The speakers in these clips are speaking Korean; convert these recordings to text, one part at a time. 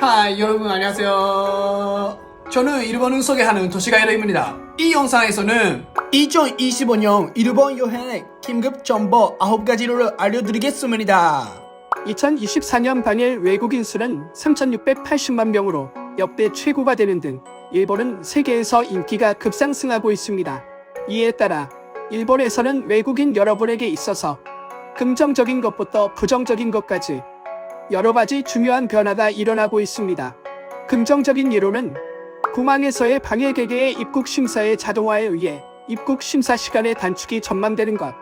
하이 여러분 안녕하세요. 저는 일본을 소개하는 도시가이러입니다. 이 영상에서는 2025년 일본 여행의 긴급 정보 9가지를 알려드리겠습니다. 2024년 방일 외국인 수는 3,680만 명으로 역대 최고가 되는 등 일본은 세계에서 인기가 급상승하고 있습니다. 이에 따라 일본에서는 외국인 여러분에게 있어서 긍정적인 것부터 부정적인 것까지 여러 가지 중요한 변화가 일어나고 있습니다. 긍정적인 예로는 공항에서의 방일객의 입국 심사의 자동화에 의해 입국 심사 시간의 단축이 전망되는 것,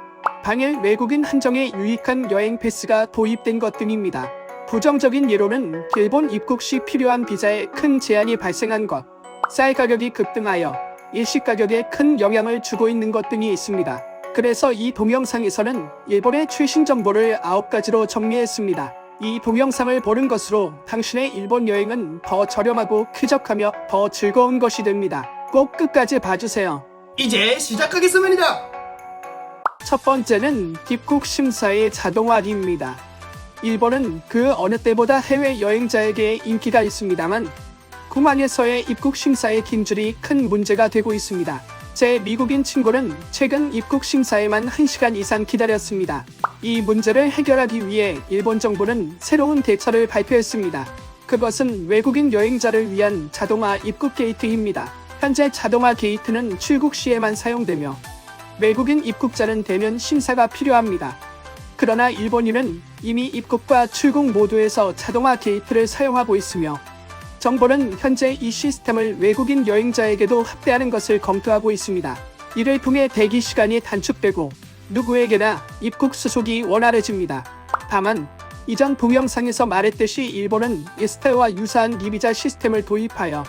방일 외국인 한정에 유익한 여행 패스가 도입된 것 등입니다. 부정적인 예로는 일본 입국 시 필요한 비자에 큰 제한이 발생한 것, 쌀 가격이 급등하여 일시 가격에 큰 영향을 주고 있는 것 등이 있습니다. 그래서 이 동영상에서는 일본의 최신 정보를 9가지로 정리했습니다. 이 동영상을 보는 것으로 당신의 일본 여행은 더 저렴하고 쾌적하며 더 즐거운 것이 됩니다. 꼭 끝까지 봐주세요. 이제 시작하겠습니다. 첫 번째는 입국 심사의 자동화입니다. 일본은 그 어느 때보다 해외 여행자에게 인기가 있습니다만 공항에서의 입국 심사의 긴 줄이 큰 문제가 되고 있습니다. 제 미국인 친구는 최근 입국 심사에만 1시간 이상 기다렸습니다. 이 문제를 해결하기 위해 일본 정부는 새로운 대처를 발표했습니다. 그것은 외국인 여행자를 위한 자동화 입국 게이트입니다. 현재 자동화 게이트는 출국 시에만 사용되며 외국인 입국자는 대면 심사가 필요합니다. 그러나 일본인은 이미 입국과 출국 모두에서 자동화 게이트를 사용하고 있으며 정부는 현재 이 시스템을 외국인 여행자에게도 확대하는 것을 검토하고 있습니다. 이를 통해 대기 시간이 단축되고 누구에게나 입국 수속이 원활해집니다. 다만 이전 동영상에서 말했듯이 일본은 이스타와 유사한 이비자 시스템을 도입하여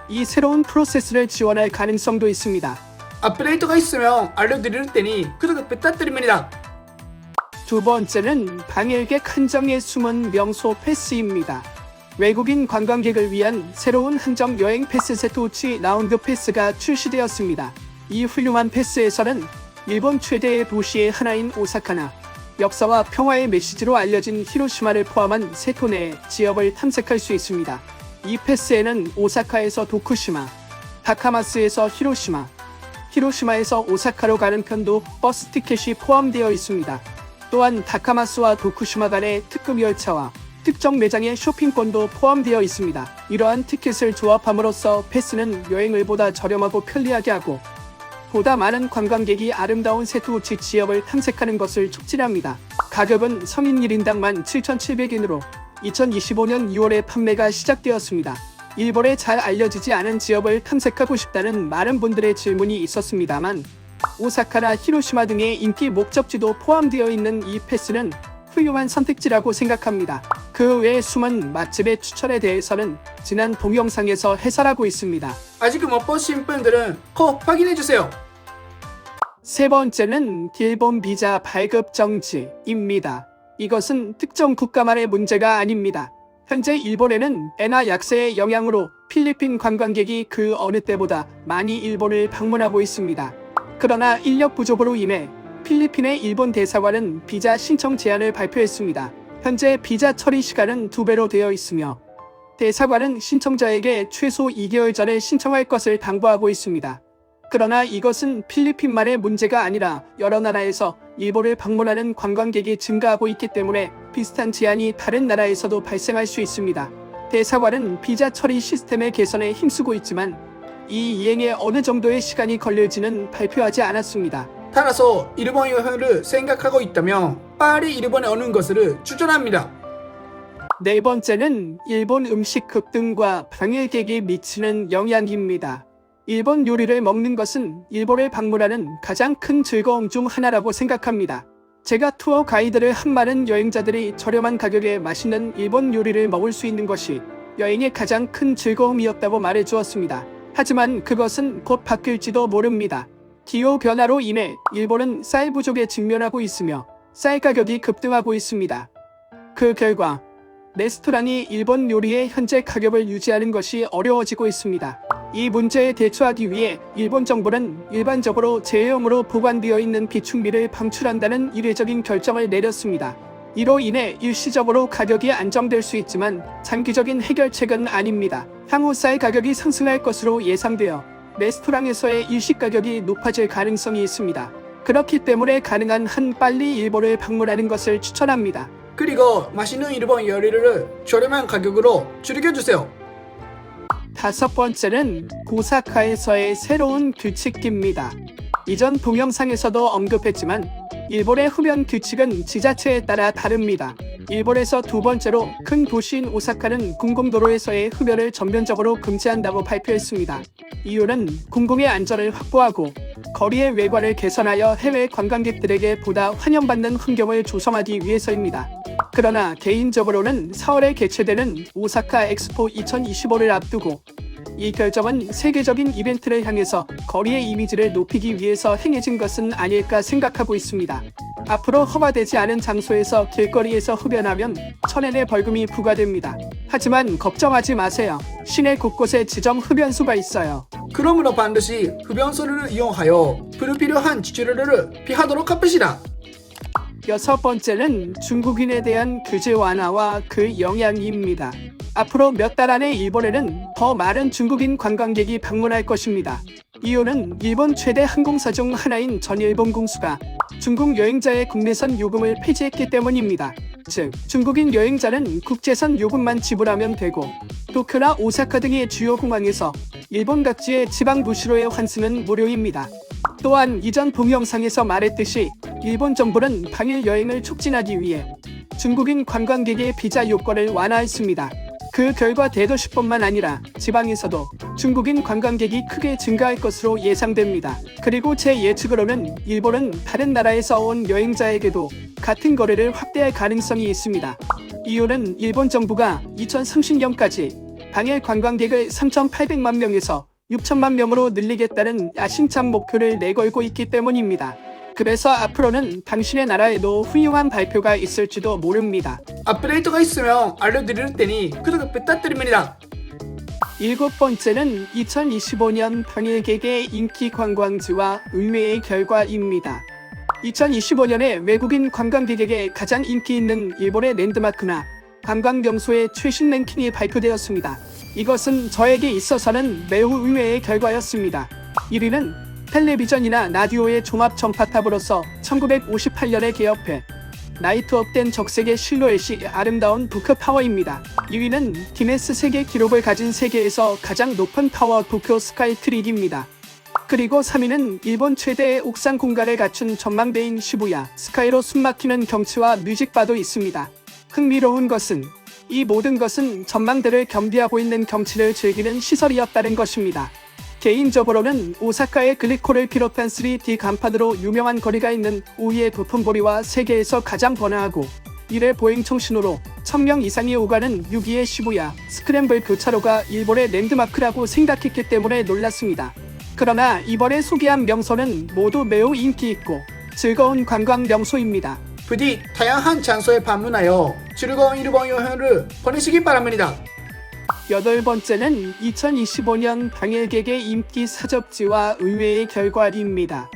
이 새로운 프로세스를 지원할 가능성도 있습니다. 업데이트가 있으면 알려드릴 테니 구독 부탁드립니다. 두 번째는 방일객 한정의 숨은 명소 패스입니다. 외국인 관광객을 위한 새로운 한정 여행 패스 세토우치 라운드 패스가 출시되었습니다. 이 훌륭한 패스에서는 일본 최대의 도시의 하나인 오사카나 역사와 평화의 메시지로 알려진 히로시마를 포함한 세토 내의 지역을 탐색할 수 있습니다. 이 패스에는 오사카에서 도쿠시마, 다카마스에서 히로시마, 히로시마에서 오사카로 가는 편도 버스 티켓이 포함되어 있습니다. 또한 다카마스와 도쿠시마 간의 특급 열차와 특정 매장의 쇼핑권도 포함되어 있습니다. 이러한 티켓을 조합함으로써 패스는 여행을 보다 저렴하고 편리하게 하고 보다 많은 관광객이 아름다운 세토우치 지역을 탐색하는 것을 촉진합니다. 가격은 성인 1인당 17,700엔으로 2025년 2월에 판매가 시작되었습니다. 일본에 잘 알려지지 않은 지역을 탐색하고 싶다는 많은 분들의 질문이 있었습니다만 오사카나 히로시마 등의 인기 목적지도 포함되어 있는 이 패스는 훌륭한 선택지라고 생각합니다. 그 외 숨은 맛집의 추천에 대해서는 지난 동영상에서 해설하고 있습니다. 아직 못 보신 분들은 꼭 확인해주세요. 세 번째는 일본 비자 발급 정지입니다. 이것은 특정 국가만의 문제가 아닙니다. 현재 일본에는 엔화 약세의 영향으로 필리핀 관광객이 그 어느 때보다 많이 일본을 방문하고 있습니다. 그러나 인력 부족으로 인해 필리핀의 일본 대사관은 비자 신청 제한을 발표했습니다. 현재 비자 처리 시간은 2배로 되어 있으며 대사관은 신청자에게 최소 2개월 전에 신청할 것을 당부하고 있습니다. 그러나 이것은 필리핀만의 문제가 아니라 여러 나라에서 일본을 방문하는 관광객이 증가하고 있기 때문에 비슷한 제한이 다른 나라에서도 발생할 수 있습니다. 대사관은 비자 처리 시스템의 개선에 힘쓰고 있지만 이 이행에 어느 정도의 시간이 걸릴지는 발표하지 않았습니다. 따라서 일본 여행을 생각하고 있다면 빨리 일본에 오는 것을 추천합니다. 네 번째는 일본 음식 급등과 방일객이 미치는 영향입니다. 일본 요리를 먹는 것은 일본을 방문하는 가장 큰 즐거움 중 하나라고 생각합니다. 제가 투어 가이드를 한 많은 여행자들이 저렴한 가격에 맛있는 일본 요리를 먹을 수 있는 것이 여행의 가장 큰 즐거움이었다고 말해주었습니다. 하지만 그것은 곧 바뀔지도 모릅니다. 기후 변화로 인해 일본은 쌀 부족에 직면하고 있으며 쌀 가격이 급등하고 있습니다. 그 결과 레스토랑이 일본 요리의 현재 가격을 유지하는 것이 어려워지고 있습니다. 이 문제에 대처하기 위해 일본 정부는 일반적으로 제형으로 보관되어 있는 비축미를 방출한다는 이례적인 결정을 내렸습니다. 이로 인해 일시적으로 가격이 안정될 수 있지만 장기적인 해결책은 아닙니다. 향후 쌀 가격이 상승할 것으로 예상되어 레스토랑에서의 일식 가격이 높아질 가능성이 있습니다. 그렇기 때문에 가능한 한 빨리 일본을 방문하는 것을 추천합니다. 그리고 맛있는 일본 요리를 저렴한 가격으로 즐겨주세요. 다섯 번째는 오사카에서의 새로운 규칙입니다. 이전 동영상에서도 언급했지만 일본의 흡연 규칙은 지자체에 따라 다릅니다. 일본에서 두 번째로 큰 도시인 오사카는 공공도로에서의 흡연을 전면적으로 금지한다고 발표했습니다. 이유는 공공의 안전을 확보하고 거리의 외관을 개선하여 해외 관광객들에게 보다 환영받는 환경을 조성하기 위해서입니다. 그러나 개인적으로는 4월에 개최되는 오사카 엑스포 2025를 앞두고 이 결정은 세계적인 이벤트를 향해서 거리의 이미지를 높이기 위해서 행해진 것은 아닐까 생각하고 있습니다. 앞으로 허가되지 않은 장소에서 길거리에서 흡연하면 1,000엔의 벌금이 부과됩니다. 하지만 걱정하지 마세요. 시내 곳곳에 지정 흡연소가 있어요. 그러므로 반드시 흡연소를 이용하여 불필요한 지출을 피하도록 합시다. 여섯 번째는 중국인에 대한 규제 완화와 그 영향입니다. 앞으로 몇 달 안에 일본에는 더 많은 중국인 관광객이 방문할 것입니다. 이유는 일본 최대 항공사 중 하나인 전일본 공수가 중국 여행자의 국내선 요금을 폐지했기 때문입니다. 즉, 중국인 여행자는 국제선 요금만 지불하면 되고 도쿄나 오사카 등의 주요 공항에서 일본 각지의 지방 도시로의 환승은 무료입니다. 또한 이전 동영상에서 말했듯이 일본 정부는 방일 여행을 촉진하기 위해 중국인 관광객의 비자 요건을 완화했습니다. 그 결과 대도시뿐만 아니라 지방에서도 중국인 관광객이 크게 증가할 것으로 예상됩니다. 그리고 제 예측으로는 일본은 다른 나라에서 온 여행자에게도 같은 거래를 확대할 가능성이 있습니다. 이유는 일본 정부가 2030년까지 방일 관광객을 3,800만 명에서 6천만 명으로 늘리겠다는 야심찬 목표를 내걸고 있기 때문입니다. 그래서 앞으로는 당신의 나라에도 훌륭한 발표가 있을지도 모릅니다. 업데이트가 있으면 알려드릴 테니 구독 부탁드립니다. 일곱 번째는 2025년 방일객의 인기 관광지와 의외의 결과입니다. 2025년에 외국인 관광객에게 가장 인기 있는 일본의 랜드마크나 관광 명소의 최신 랭킹이 발표되었습니다. 이것은 저에게 있어서는 매우 의외의 결과였습니다. 1위는 텔레비전이나 라디오의 종합 전파탑으로서 1958년에 개업해 라이트업된 적색의 실루엣이 아름다운 도쿄 타워입니다. 2위는 기네스 세계 기록을 가진 세계에서 가장 높은 타워 도쿄 스카이트릭입니다. 그리고 3위는 일본 최대의 옥상 공간을 갖춘 전망대인 시부야 스카이로 숨막히는 경치와 뮤직바도 있습니다. 흥미로운 것은 이 모든 것은 전망대를 겸비하고 있는 경치를 즐기는 시설이었다는 것입니다. 개인적으로는 오사카의 글리코를 비롯한 3D 간판으로 유명한 거리가 있는 오이의 도톤보리와 세계에서 가장 번화하고 1회 보행청 신호로 1000명 이상이 오가는 6위의 시부야 스크램블 교차로가 일본의 랜드마크라고 생각했기 때문에 놀랐습니다. 그러나 이번에 소개한 명소는 모두 매우 인기 있고 즐거운 관광 명소입니다. 부디 다양한 장소에 방문하여 즐거운 일본 여행을 보내시기 바랍니다. 여덟 번째는 2025년 방일객의 인기 사접지와 의외의 결과입니다.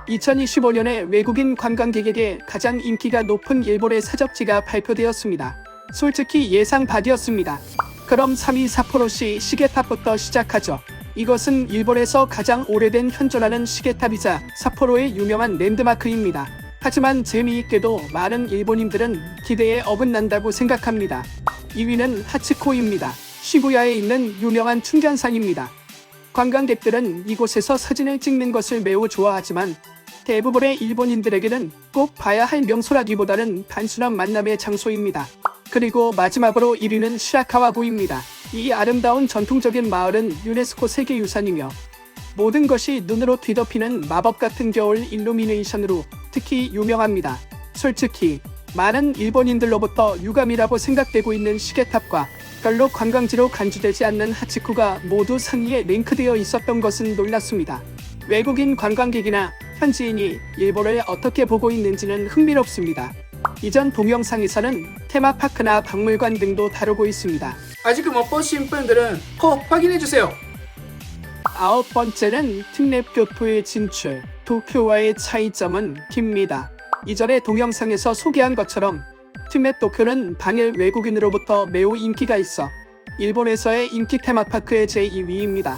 2025년에 외국인 관광객에게 가장 인기가 높은 일본의 사접지가 발표되었습니다. 솔직히 예상 밖이었습니다. 그럼 3위 사포로시 시계탑부터 시작하죠. 이것은 일본에서 가장 오래된 현존하는 시계탑이자 삿포로의 유명한 랜드마크입니다. 하지만 재미있게도 많은 일본인들은 기대에 어긋난다고 생각합니다. 2위는 하츠코입니다. 시부야에 있는 유명한 충전상입니다. 관광객들은 이곳에서 사진을 찍는 것을 매우 좋아하지만 대부분의 일본인들에게는 꼭 봐야 할 명소라기보다는 단순한 만남의 장소입니다. 그리고 마지막으로 1위는 시라카와구입니다. 이 아름다운 전통적인 마을은 유네스코 세계유산이며 모든 것이 눈으로 뒤덮이는 마법 같은 겨울 일루미네이션으로 특히 유명합니다. 솔직히 많은 일본인들로부터 유감이라고 생각되고 있는 시계탑과 별로 관광지로 간주되지 않는 하치쿠가 모두 상위에 랭크되어 있었던 것은 놀랐습니다. 외국인 관광객이나 현지인이 일본을 어떻게 보고 있는지는 흥미롭습니다. 이전 동영상에서는 테마파크나 박물관 등도 다루고 있습니다. 아직 못 보신 분들은 꼭 확인해주세요. 아홉 번째는 특례 교토의 진출, 도쿄와의 차이점은 깁니다. 이전의 동영상에서 소개한 것처럼 팀맵 도쿄는 당일 외국인으로부터 매우 인기가 있어 일본에서의 인기 테마파크의 제2위입니다.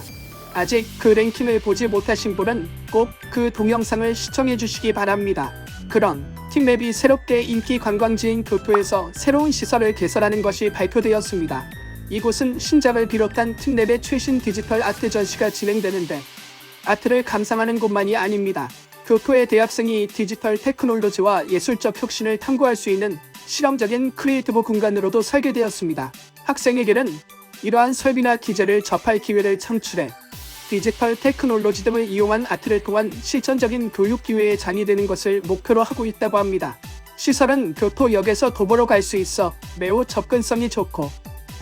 아직 그 랭킹을 보지 못하신 분은 꼭 그 동영상을 시청해 주시기 바랍니다. 그런 팀맵이 새롭게 인기 관광지인 교토에서 새로운 시설을 개설하는 것이 발표되었습니다. 이곳은 신작을 비롯한 팀맵의 최신 디지털 아트 전시가 진행되는데 아트를 감상하는 곳만이 아닙니다. 교토의 대학생이 디지털 테크놀로지와 예술적 혁신을 탐구할 수 있는 실험적인 크리에이티브 공간으로도 설계되었습니다. 학생에게는 이러한 설비나 기재를 접할 기회를 창출해 디지털 테크놀로지 등을 이용한 아트를 통한 실천적인 교육 기회의 장이 되는 것을 목표로 하고 있다고 합니다. 시설은 교토역에서 도보로 갈 수 있어 매우 접근성이 좋고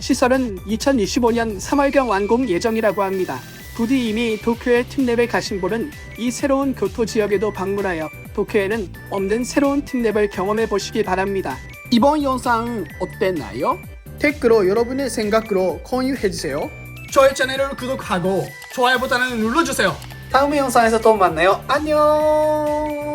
시설은 2025년 3월경 완공 예정이라고 합니다. 부디 이미 도쿄에 팀랩에 가신 분은 이 새로운 교토 지역에도 방문하여 도쿄에는 없는 새로운 팀랩을 경험해 보시기 바랍니다. 이번 영상 어땠나요? 댓글로 여러분의 생각으로 공유해주세요. 저희 채널을 구독하고 좋아요 버튼을 눌러주세요. 다음 영상에서 또 만나요. 안녕.